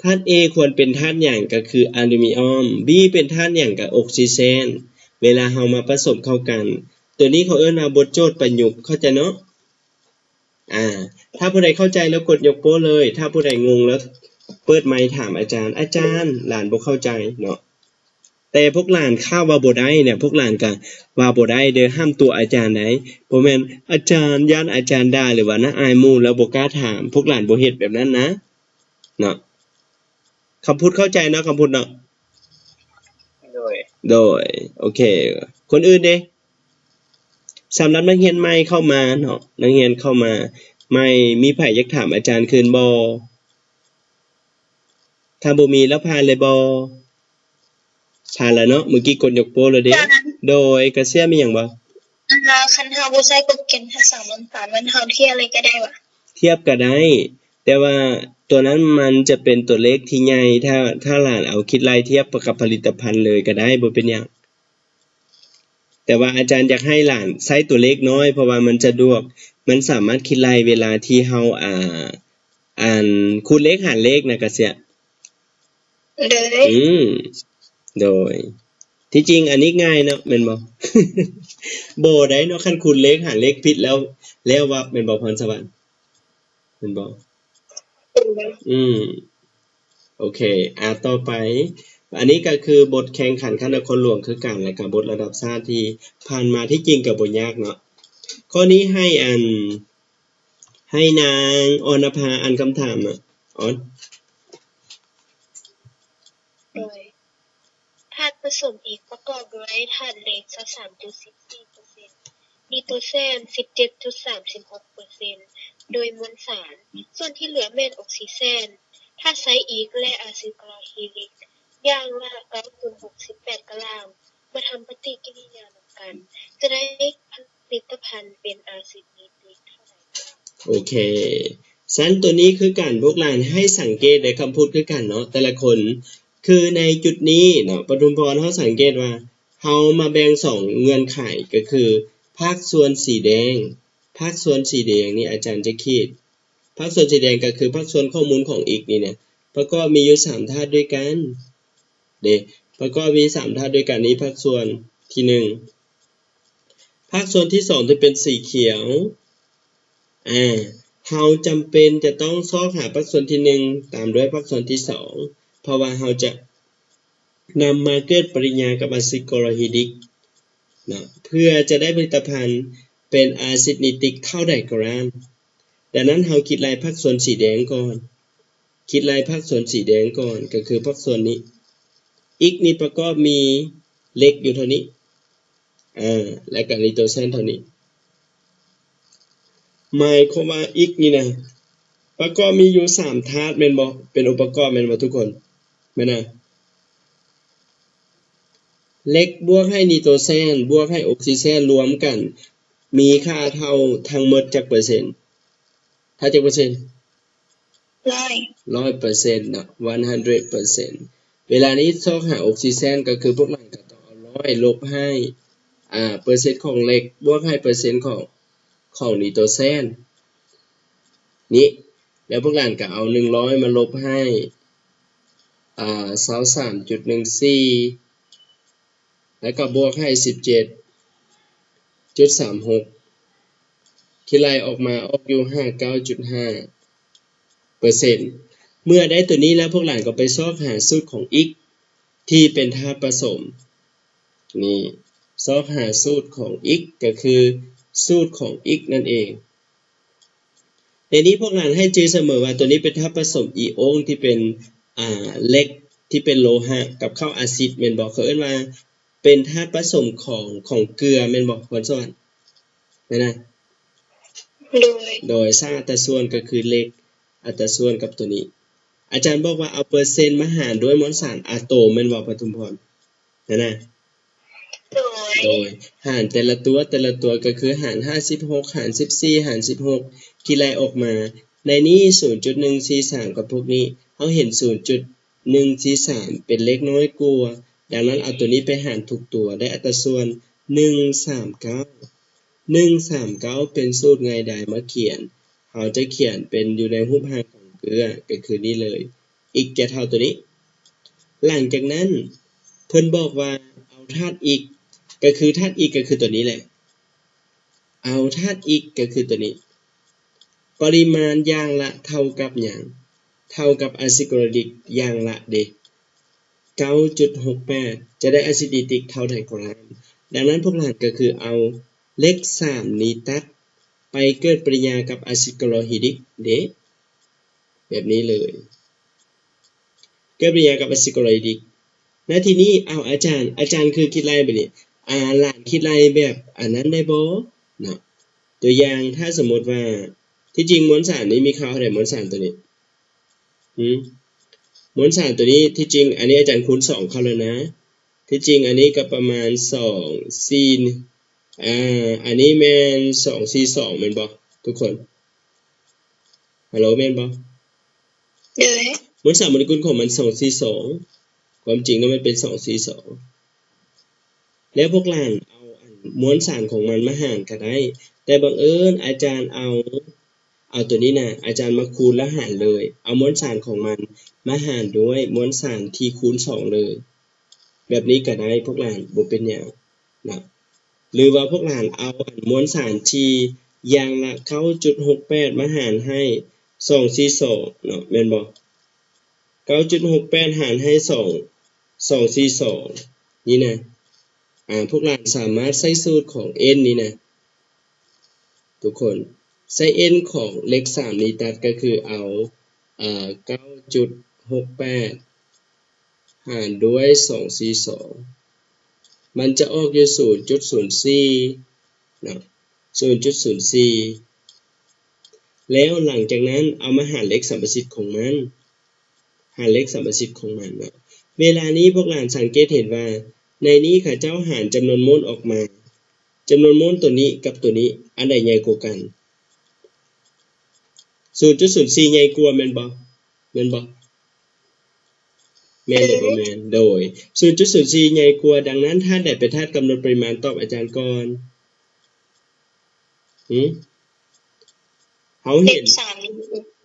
ธาตุ A ควรเป็นธาตุหยังก็คืออลูมิเนียม B เป็นธาตุหยังก็ออกซิเจนเวลาเฮามาผสมเข้ากันตัวนี้เขาเอิ้นว่าบทโจทย์ประยุกต์เข้าใจเนาะถ้าผู้ใดเข้าใจแล้วกดยกโป้เลยถ้าผู้ใดงงแล้วเปิดไมค์ถามอาจารย์หลานบ่เข้าใจเนาะแต่พวกหลานข้าวว่าบ่ได้เนี่ยพวกหลานก็ว่าบ่ได้เด้อห้ามตัวอาจารย์ได้บ่แม่นอาจารย์ย่านอาจารย์ด่าหรือว่าน่าอายหมู่แล้วบ่กล้าถามพวกหลานบ่เฮ็ดแบบนั้นนะเนาะคำพูดเข้าใจเนาะคำพูดเนาะโดยโอเคคนอื่นเด้สำหรับนักเรียนใหม่เข้ามาเนาะนักเรียนเข้ามาไม่มีไผอยากถามอาจารย์คืนบ่ถ้าบ่มีแล้วผ่านเลยบ่ผ่านแล้วเนาะเมื่อกี้กดยกโป้เลยเด้โดยกระเสียมีหยังบ่คันเฮาบ่ใช้กฎเกณฑ์ภาษามันเฮาเทียบอะไรก็ได้วะเทียบก็ได้แต่ว่าตัวนั้นมันจะเป็นตัวเลขที่ใหญ่ถ้าหลานเอาคิดไล่เทียบกับผลิตภัณฑ์เลยก็ได้บ่เป็นหยังแต่ว่าอาจารย์อยากให้หลานใช้ตัวเลขน้อยเพราะว่ามันจะดวกมันสามารถคิดไล่เวลาที่เฮาอ่านคูณเลขหารเลขนะกะเสียโดยที่จริงอันนี้ง่ายเนาะแม่นบ่บ่ได้เนาะคันคูณเลขหารเลขผิดแล้วว่าแม่นบ่พรสวรรค์แม่นบ่โอเคต่อไปอันนี้ก็คือบทแข่งขันขั้นนครหลวงคือกันและกับบทระดับชาติที่ผ่านมาที่จริงก็บ่ยากเนาะข้อนี้ให้นางอรณภาอ่านคำถามน่ะธาตุผสมอีกประกอบด้วยธาตุเหล็ก 13.14% นิโตรเจน 17.36% โดยมวลสารส่วนที่เหลือแม่นออกซิเจนธาตุไซอีกและอาซิดกลอฮีริกอย่างละ 9.68 กรัมมาทำปฏิกิริยานำกันจะได้ผลิตภัณฑ์เป็นอาซิดนิตริกเท่าใดโอเคชั้นตัวนี้คือการพวกหลานให้สังเกตในคำพูดคือกันเนาะแต่ละคนคือในจุดนี้เนาะปทุมพรเฮาสังเกตว่าเฮามาแบ่ง2เงื่อนไขก็คือภาคส่วนสีแดงภาคส่วนสีแดงนี่อาจารย์จะขีดภาคส่วนสีแดงก็คือภาคส่วนข้อมูลของอีกนี่เนี่ยประกอบมีอยู่3ธาตุด้วยกันประกอบมี3ธาตุด้วยกันนี้ภาคส่วนที่1ภาคส่วนที่2ที่เป็นสีเขียวเฮาจำเป็นจะต้องซอกหาภาคส่วนที่1ตามด้วยภาคส่วนที่2เพราะว่าเฮาจะนำมาเกิดปริญญากับอาซิดกลอฮีริกนะเพื่อจะได้ผลิตภัณฑ์เป็นอาซิดนิตริกเท่าใดก็ตามดังนั้นเฮาคิดลายภาคส่วนสีแดงก่อนคิดลายภาคส่วนสีแดงก่อนก็คือภาคส่วนนี้อีกนี่ประกอบมีเล็กอยู่เท่านี้และก็นิโตรเจนเท่านี้หมายความว่าอีกนี่นะประกอบมีอยู่3ธาตุแม่นบ่เป็นองค์ประกอบแม่นบ่ทุกคนแม่นนะเล็กบวกให้นิโตรเจนบวกให้ออกซิเจนรวมกันมีค่าเท่าทั้งหมดจักเปอร์เซ็นต์ถ้าจักเปอร์เซ็นต์100%เนาะ 100% เวลานี้ซอกหาออกซิเจนก็คือพวกหลังก็ต้องเอา100ลบให้เปอร์เซ็นต์ของเล็กบวกให้เปอร์เซ็นต์ของนิโตรเจนนี่แล้วพวกหลังก็เอา100มาลบให้23.14 แล้วก็บวกให้ 17.36 ที่ไล่ออกมาออกอยู่ 59.5% เมื่อได้ตัวนี้แล้วพวกหลานก็ไปซอกหาสูตรของ x ที่เป็นธาตุผสมนี่ซอกหาสูตรของ x ก็คือสูตรของ x นั่นเองในนี้พวกหลานให้จือเสมอว่าตัวนี้เป็นธาตุผสมอีโอนที่เป็นเหล็กที่เป็นโลหะกับข้าวอาซิดแม่นบ่เขาเอิ้นว่าเป็นธาตุผสมของเกลือแม่นบ่พรสวรรค์แม่นนะโดยสร้างอัตราส่วนก็คือเลขอัตราส่วนกับตัวนี้อาจารย์บอกว่าเอาเปอร์เซ็นต์มาหารด้วยมวลสารอะโตมแม่นบ่ปทุมพรนะโดยหารแต่ละตัวก็คือหาร56หาร14หาร16ที่ไล่ออกมาในนี้ 0.143 กับพวกนี้เฮาเห็น 0.143 เป็นเลขน้อยกว่าดังนั้นเอาตัวนี้ไปหารทุกตัวได้อัตราส่วน139เป็นสูตรง่ายดายมาเขียน เราจะเขียนเป็นอยู่ในรูปร่างของเกลือก็คือนี่เลยอีกจะเท่าตัวนี้หลังจากนั้นเพิ่นบอกว่าเอาธาตุอีกก็คือธาตุอีกก็คือตัวนี้แหละเอาธาตุอีกก็คือตัวนี้ปริมาณอย่างละเท่ากับอย่างเท่ากับอะซิดคลอไรดิกอย่างละเด้ 9.68 จะได้อะซิดิติกเท่าใดก็ตามดังนั้นพวกเราก็คือเอาเลข3นี้ตัดไปเกิดปฏิกิริยากับอะซิดคลอริกเด้แบบนี้เลยเกิดปฏิกิริยากับอะซิดคลอริกณทีนี้เอาอาจารย์คือคิดไล่แบบนี้หลานคิดไล่แบบอันนั้นได้บ่เนาะตัวอย่างถ้าสมมติว่าที่จริงมวลสารนี้มีค่าเท่าไหร่มวลสารตัวนี้มวลสารตัวนี้ที่จริงอันนี้อาจารย์คูณ2เข้าแล้วนะที่จริงอันนี้ก็ประมาณ2 4อันนี้แม่น2 4 2แม่นบ่ทุกคนฮัลโหลแม่นบ่มวลสารโมเลกุลของมัน2 4 2ความจริงแล้วมันเป็น2 4 2แล้วพวกหลานเอามวลสารของมันมาหารก็ได้แต่บังเอิญอาจารย์เอาตัวนี้นะอาจารย์มาคูณและหารเลยเอามวลสารของมันมาหารด้วยมวลสารที่คูณ2เลยแบบนี้ก็ได้พวกหลานบ่เป็นหยังนะหรือว่าพวกหลานเอามวลสารที่อย่างละ 9.68 มาหารให้2 4 2เนาะแม่นบ่ 9.68 หารให้2 4 2นี่นะพวกหลานสามารถใช้สูตรของ n นี่นะทุกคนใช้ n ของเลข3นี้ตัดก็คือเอา9.68 หารด้วย2 4 2มันจะออกอยู่ 0.04 นะ 0.04 แล้วหลังจากนั้นเอามาหารเลขสัมประสิทธิ์ของมันนะเวลานี้พวกหลานสังเกตเห็นว่าในนี้ข้าเจ้าหารจำนวนโมลออกมาจำนวนโมลตัวนี้กับตัวนี้อันใดใหญ่กว่ากัน 0.04 ใหญ่กว่าแม่นบ่แม่นหรือบ่แม่นโดย 0.04 ใหญ่กว่าดังนั้นถ้าได้เป็นธาตุกำหนดปริมาณตอบอาจารย์ก่อนเฮาเห็น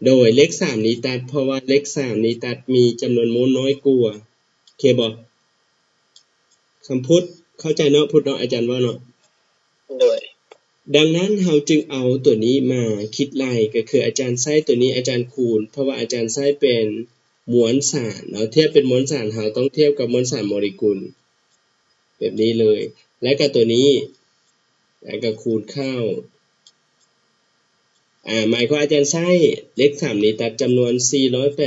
โดยเลข3นี้ตัดเพราะว่าเลข3นี้ตัดมีจำนวนโมลน้อยกว่าโอเคบ่คำพูดเข้าใจเนาะพูดเนาะอาจารย์ว่าเนาะโดยดังนั้นเราจึงเอาตัวนี้มาคิดไล่ก็คืออาจารย์ใช้ตัวนี้อาจารย์คูณเพราะว่าอาจารย์ใช้เป็นมวลสารเนาะเทียบเป็นมวลสารเราต้องเทียบกับมวลสารโมเลกุลแบบนี้เลยและก็ตัวนี้แล้วก็คูณเข้าหมายความอาจารย์ใช้เลข3นี้ตัดจำนวน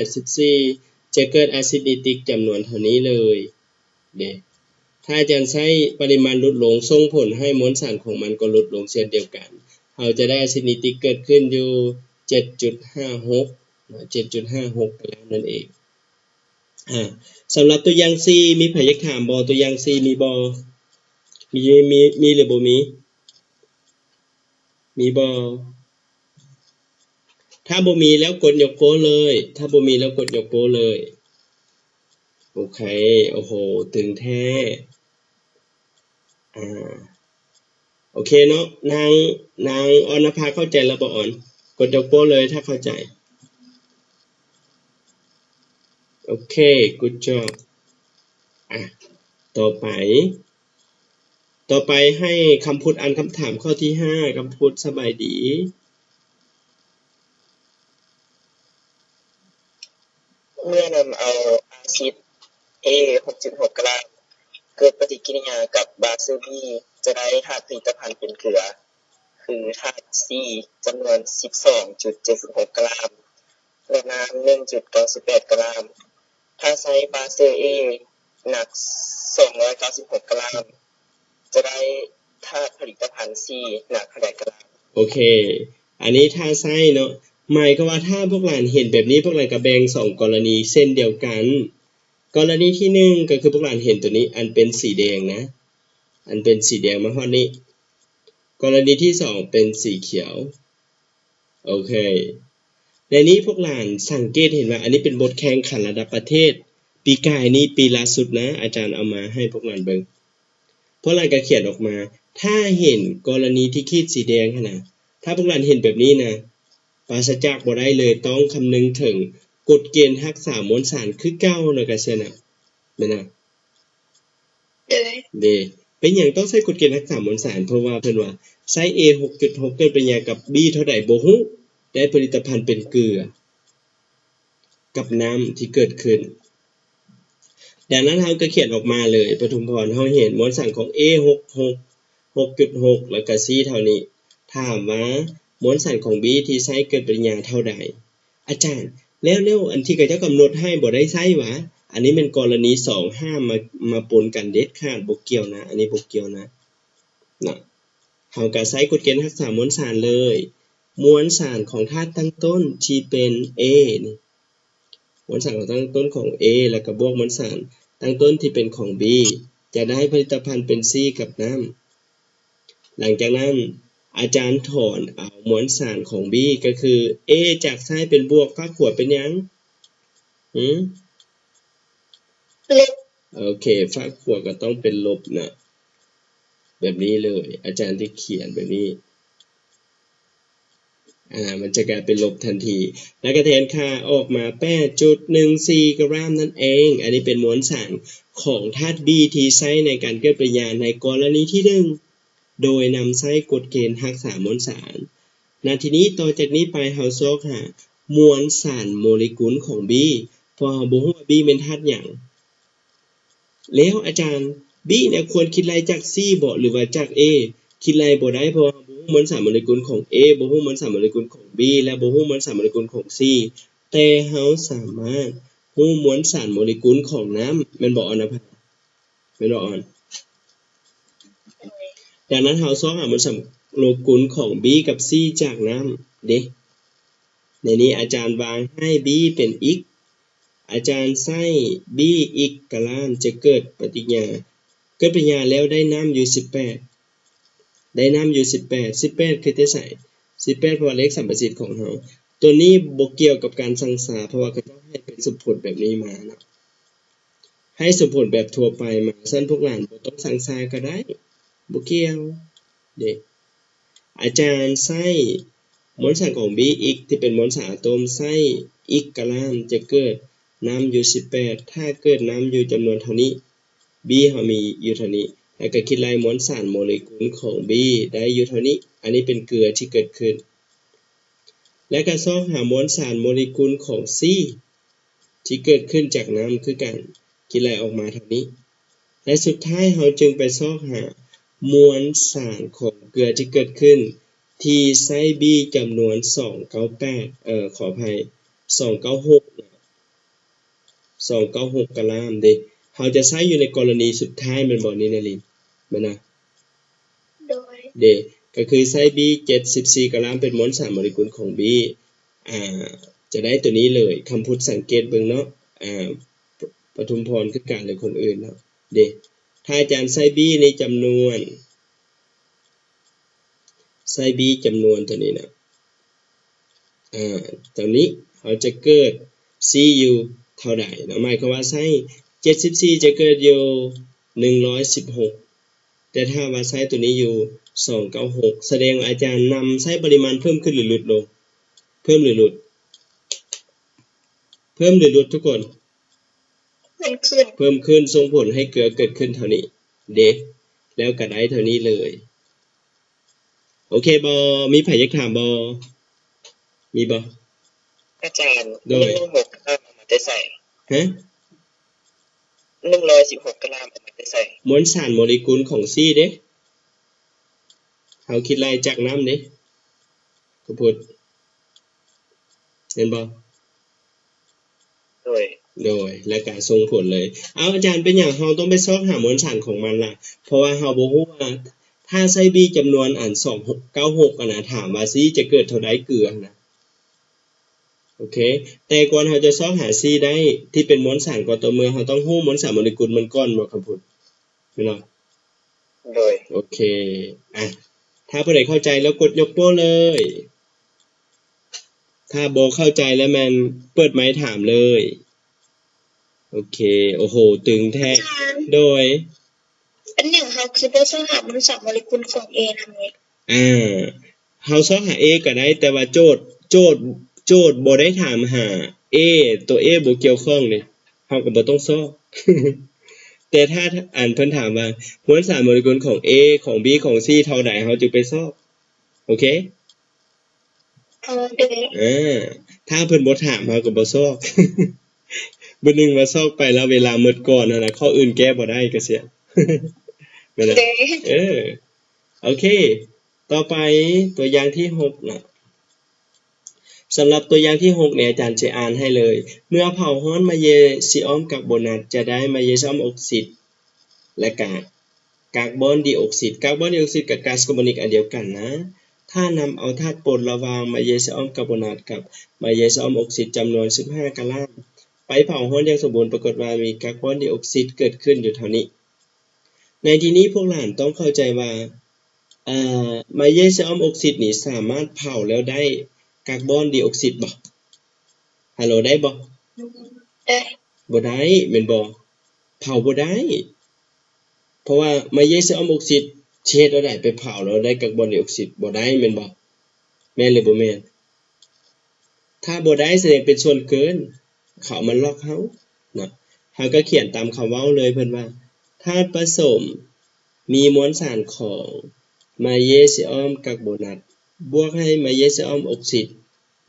484จะเกิดอะซิดิติกจำนวนเท่านี้เลยเด้ถ้าอาจารย์ใช้ปริมาณลดลงส่งผลให้มวลสารของมันก็ลดลงเช่นเดียวกันเราจะได้อะซิดิติกเกิดขึ้นอยู่ 7.56 แล้วนั่นเองสำหรับตัวอย่าง C มีใครอยากถามบ่ตัวอย่าง C มีบ่มีหรือบ่มีบ่ถ้าบ่มีแล้วกดยกโป้เลยถ้าบ่มีแล้วกดยกโป้เลยโอเคโอ้โหตึงแท้โอเคเนาะนางออนภาเข้าใจแล้วบ่อ่อนกดยกโป้เลยถ้าเข้าใจโอเค good job ต่อไปให้คำพูดอ่านคำถามข้อที่5คำพูดสบายดีเมื่อนำเอาอาซิด A 6.6 กรัมเกิดปฏิกิริยากับบาซิล B จะได้ธาตุผลิตภัณฑ์เป็นเกลือคือธาตุ C จำนวน 12.76 กรัมและน้ำ 1.98 กรัมถ้าใช้บาซิล A หนัก296 กรัมจะได้ธาตุผลิตภัณฑ์ C หนักเท่าใดกรัมโอเคอันนี้ถ้าใช้เนาะหมายก็ว่าถ้าพวกหลานเห็นแบบนี้พวกหลานก็แบ่ง2กรณีเส้นเดียวกันกรณีที่1ก็คือพวกหลานเห็นตัวนี้อันเป็นสีแดงนะอันเป็นสีแดงมาฮอดนี้กรณีที่2เป็นสีเขียวโอเคในนี้พวกหลานสังเกตเห็นว่าอันนี้เป็นบทแข่งขันระดับประเทศปีกายนี้ปีล่าสุดนะอาจารย์เอามาให้พวกหลานเบิ่งพวกหลานก็เขียนออกมาถ้าเห็นกรณีที่ขีดสีแดงขนาดถ้าพวกหลานเห็นแบบนี้นะ ปราศจากบ่ได้เลยต้องคำนึงถึงกฎเกณฑ์รักษามวลสารคือเก่าแล้วก็ซั่นน่ะแม่นบ่เด้เป็นหยังต้องใช้กฎเกณฑ์รักษามวลสารเพราะว่าเพิ่นว่าใช้ A 6.6 เกิดปฏิกิริยากับ B เท่าใดบ่ฮู้ได้ผลิตภัณฑ์เป็นเกลือกับน้ำที่เกิดขึ้นดังนั้นเราก็เขียนออกมาเลยปทุมพรเราเห็นมวลสารของ A 6.6 แล้วก็ C เท่านี้ถามว่ามวลสารของ B ที่ใช้เกิดปฏิกิริยาเท่าใดอาจารย์แล้วอันที่เขาจะกำหนดให้บ่ได้ใช้หวะอันนี้เป็นกรณี2ห้ามมาปนกันเด็ดขาดบ่เกี่ยวนะอันนี้บ่เกี่ยวนะเราก็ใช้กฎเกณฑ์รักษามวลสารเลยมวลสารของธาตุตั้งต้นที่เป็น A นี่มวลสารของตั้งต้นของ A แล้วก็บวกมวลสารตั้งต้นที่เป็นของ B จะได้ผลิตภัณฑ์เป็น C กับน้ำหลังจากนั้นอาจารย์ถอนเอามวลสารของ B ก็คือ A จากซ้ายเป็นบวกฝั่งขวาเป็นหยังลบโอเคฝั่งขวาก็ต้องเป็นลบนะแบบนี้เลยอาจารย์ที่เขียนแบบนี้มันจะกลายเป็นลบทันทีแล้วก็แทนค่าออกมา 8.14 กรัมนั่นเองอันนี้เป็นมวลสารของธาตุ B ที่ใช้ในการเกิดปฏิกิริยาในกรณีที่1โดยนำใช้กฎเกณฑ์รักษามวลสารทีนี้ต่อจากนี้ไปเราซอกหามวลสารโมเลกุลของ B เพราะเราบ่ฮู้ว่า B เป็นธาตุหยังแล้วอาจารย์ B เนี่ยควรคิดไล่จาก C บ่หรือว่าจาก A คิดไล่บ่ได้เพราะบ่ฮู้มวลสารโมเลกุลของ A บ่ฮู้มวลสารโมเลกุลของ B และบ่ฮู้มวลสารโมเลกุลของ C แต่เราสามารถฮู้มวลสารโมเลกุลของน้ำแม่นบ่ออนภาแม่นบ่ออนดังนั้นเราซอกหามวลสารโมเลกุลของ B กับ C จากน้ำเด้ในนี้อาจารย์วางให้ B เป็น x อาจารย์ใส่ B x กะลามจะเกิดปฏิกิริยาแล้วได้น้ำอยู่18ได้น้ำอยู่18คือจะใส่18เพราะว่าเลขสัมประสิทธิ์ของเราตัวนี้บ่เกี่ยวกับการสังสาเพราะว่าเขาต้องให้เป็นสมผลแบบนี้มานะให้สมผลแบบทั่วไปมาซั่นพวกหลานบ่ต้องสังสาก็ได้บ่เกี่ยวเด้อาจารย์ใส่มวลสารของ Bx ที่เป็นมวลสารอะตอมใส่ x กะลามจะเกิดน้ำอยู่18ถ้าเกิดน้ำอยู่จำนวนเท่านี้ B เฮามีอยู่เท่านี้แล้วก็คิดไล่มวลสารโมเลกุลของ B ได้อยู่เท่านี้อันนี้เป็นเกลือที่เกิดขึ้นและก็ซอกหามวลสารโมเลกุลของ C ที่เกิดขึ้นจากน้ำคือกันคิดไล่ออกมาเท่านี้และสุดท้ายเราจึงไปซอกหามวลสารของเกลือที่เกิดขึ้นที่ไซ B จำนวน298ขออภัย296กะลามเด้เราจะใช้อยู่ในกรณีสุดท้ายมันบ่นี้นะลินแม่นนะเด้ก็คือไซ B 74กะลามเป็นมวลสารโมเลกุลของ B จะได้ตัวนี้เลยคำพูดสังเกตเบิ่งเนาะปทุมพรคือกันหรือคนอื่นเนาะเด้ถ้าอาจารย์ไซ B ในจำนวนไซ B จำนวนตัวนี้นะตัวนี้เขาจะเกิด C อยู่เท่าใดเนาะหมายความว่าไซ74จะเกิดอยู่116แต่ถ้าว่าไซตัวนี้อยู่296แสดงว่าอาจารย์นำไซปริมาณเพิ่มขึ้นหรือลดลงเพิ่มหรือลดทุกคนเพิ่มขึ้นส่งผลให้เกลือเกิดขึ้นเท่านี้เด้แล้วก็ได้เท่านี้เลยโอเคบ่มีไผอยากถามบ่มีบ่อาจารย์โดย16กรัมเอามาได้ใส่ฮะ116กรัมเอามาได้ใส่มวลสารโมเลกุลของ C เด้เฮาคิดไล่จากน้ำเด้ก็พูดเห็นบ่โดยและการส่งผลเลยเอาอาจารย์เป็นหยังเฮาต้องไปซอกหามวลสารของมันล่ะเพราะว่าเฮาบ่ฮู้ว่าถ้าไซ B จำนวน296นะถามว่า C จะเกิดเท่าใดเกลือนะโอเคแต่ก่อนเราจะซอกหา C ได้ที่เป็นมวลสารก่อนตัวเมือเราต้องฮู้มวลสารโมเลกุลมันก่อนบ่ครับพุ่นแม่นบ่โดยโอเคถ้าผู้ใดเข้าใจแล้วกดยกโป้เลยถ้าบ่เข้าใจแล้วแม่นเปิดไมค์ถามเลยโอเคโอ้โหตึงแท้โดยอันหนึ่งเฮาคือบ่ซอกหามวลสารโมเลกุลของ A นำไงเฮาซอกหา A ก็ได้แต่ว่าโจ โจทย์บ่ได้ถามหา A ตัว A บ่เกี่ยวข้องนี่เฮาก็บ่ต้องซอก แต่ถ้าอ่านเพิ่นถามว่ามวลสารโมเลกุลของ A ของ B ของ C เท่าใดเฮาจึงไปซอกโอเคถ้าเพิ่นบ่ถามเฮาก็บ่ซอก บ่นึงว่าซอกไปแล้วเวลาหมดก่อนน่ะข้ออื่นแก้บ่ได้ก็เสีย แม่นโอเคต่อไปตัวอย่างที่6น่ะสำหรับตัวอย่างที่6เนี่ยอาจารย์จะอ่านให้เลยเมื่อเผาร้อนมาเยซิออมกับบนัสจะได้มาเยซิออมออกไซด์และกากบอนไดออกไซด์กับก๊าซคาร์บอนิกอันเดียวกันนะถ้านำเอาธาตุปนระหว่างมาเยซิออมกับบนัสกับมาเยซิออมออกไซด์จำนวน15กะรัมไปเผาร้อนอย่างสมบูรณ์ปรากฏว่ามีคาร์บอนไดออกไซด์เกิดขึ้นอยู่เท่านี้ในที่นี้พวกหลานต้องเข้าใจว่ามาเยซิออมออกไซด์นี่สามารถเผาแล้วได้คาร์บอนไดออกไซด์บ่ฮัลโหลได้บ่ได้บ่ได้แม่นบ่เผาบ่ได้เพราะว่ามาเยซิออมออกไซด์เฮ็ดแล้วได้ไปเผาแล้วได้คาร์บอนไดออกไซด์บ่ได้แม่นบ่แม่นหรือบ่แม่นถ้าบ่ได้แสดงเป็นส่วนเกินเขามันลอกเฮาเนาะเฮาก็เขียนตามคำเว้าเลยเพิ่นว่าธาตุผสมมีมวลสารของมาเยซิออมกับบนัสบวกให้มาเยซิออมออกไซด์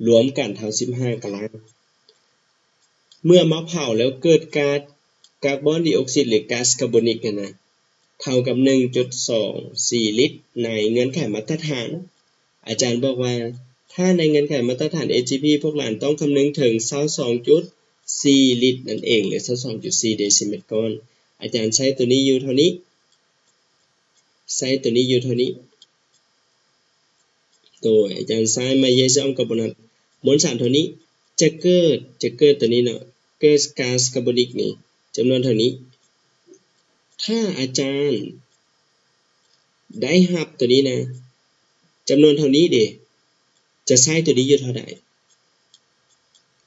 รวมกันเท่า15กะรัมเมื่อมาเผาแล้วเกิดก๊าซคาร์บอนไดออกไซด์หรือก๊าซคาร์บอนิกนะเท่ากับ 1.24 ลิตรในเงื่อนไขมาตรฐานอาจารย์บอกว่าถ้าในเงื่อนไขมาตรฐาน AGP พวกหลานต้องคำนึงถึง 22.4 ลิตรนั่นเองหรือ 22.4 เดซิเมตรก้อนอาจารย์ใช้ตัวนี้อยู่เท่านี้ใช้ตัวนี้อยู่เท่านี้ตัวอาจารย์ใช้มาเยซิออมกับบนัสมวลสารเท่านี้จะเกิดตัวนี้เนาะเกิดก๊าซคาร์บอนิกนี่จำนวนเท่านี้ถ้าอาจารย์ได้รับตัวนี้นะจำนวนเท่านี้เด้จะใช้ตัวนี้อยู่เท่าใด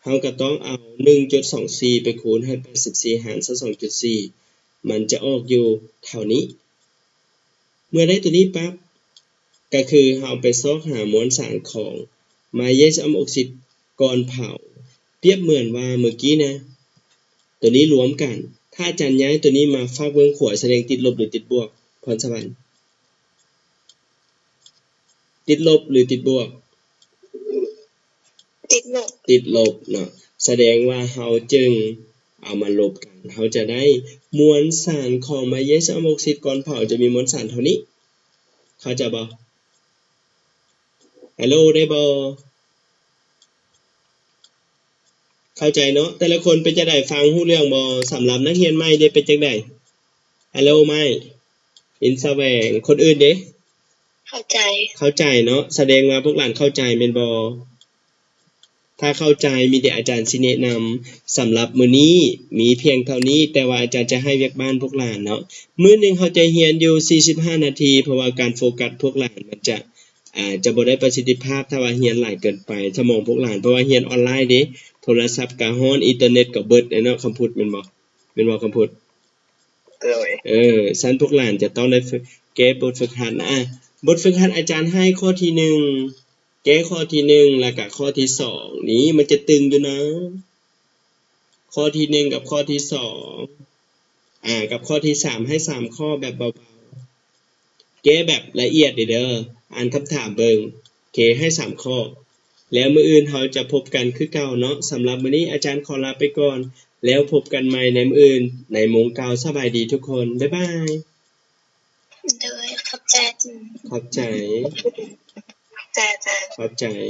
เฮาก็ต้องเอา 1.24 ไปคูณให้84หาร 22.4 มันจะออกอยู่เท่านี้เมื่อได้ตัวนี้ปั๊บก็คือเฮาไปซอกหามวลสารของมาเยซิออมออกไซด์ก่อนเผาเปรียบเหมือนว่าเมื่อกี้นะตัวนี้รวมกันถ้าอาจารย์ย้ายตัวนี้มาฝักเบื้องขวาแสดงติดลบหรือติดบวกพรสวรรค์ติดลบหรือติดบวกติดลบเนาะแสดงว่าเฮาจึงเอามาลบกันเฮาจะได้มวลสารของมาเยซิออมออกไซด์ก่อนเผาจะมีมวลสารเท่านี้เข้าใจบ่ฮัลโหลได้บ่เข้าใจเนาะแต่ละคนเป็นจังได๋ฟังรู้เรื่องบ่สำหรับนักเรียนใหม่เด้เป็นจังได๋ฮัลโหลใหม่อินแสวงคนอื่นเด้เข้าใจเนาะแสดงว่าพวกหลานเข้าใจแม่นบ่ถ้าเข้าใจมีแต่อาจารย์สิแนะนำสำหรับมื้อนี้มีเพียงเท่านี้แต่ว่าอาจารย์จะให้เวียกบ้านพวกหลานเนาะมื้อนึงเฮาจะเรียนอยู่45นาทีเพราะว่าการโฟกัสพวกหลานมันจะบ่ได้ประสิทธิภาพถ้าว่าเรียนหลายเกินไปสมองพวกหลานเพราะว่าเรียนออนไลน์เด้โทรศัพท์ก็ร้อนอินเทอร์เน็ตก็เบิดเนาะคำพูดแม่นบ่คำพูดซั่นพวกหลานจะต้องได้แก้บทฝึกหัดนะบทฝึกหัดอาจารย์ให้ข้อที่1แก้ข้อที่1แล้วก็ข้อที่2นี้มันจะตึงอยู่นะข้อที่1กับข้อที่2กับข้อที่3ให้3ข้อแบบเบาๆแก้แบบละเอียดเด้ออ่านคำถามเบิ่งโอเคให้3ข้อแล้วมื้ออื่นเฮาจะพบกันคือเก่าเนาะสำหรับมื้อนี้อาจารย์ขอลาไปก่อนแล้วพบกันใหม่ในมื้ออื่นในโมงเก่าสบายดีทุกคนบ๊ายบายขอบใจขอบใจ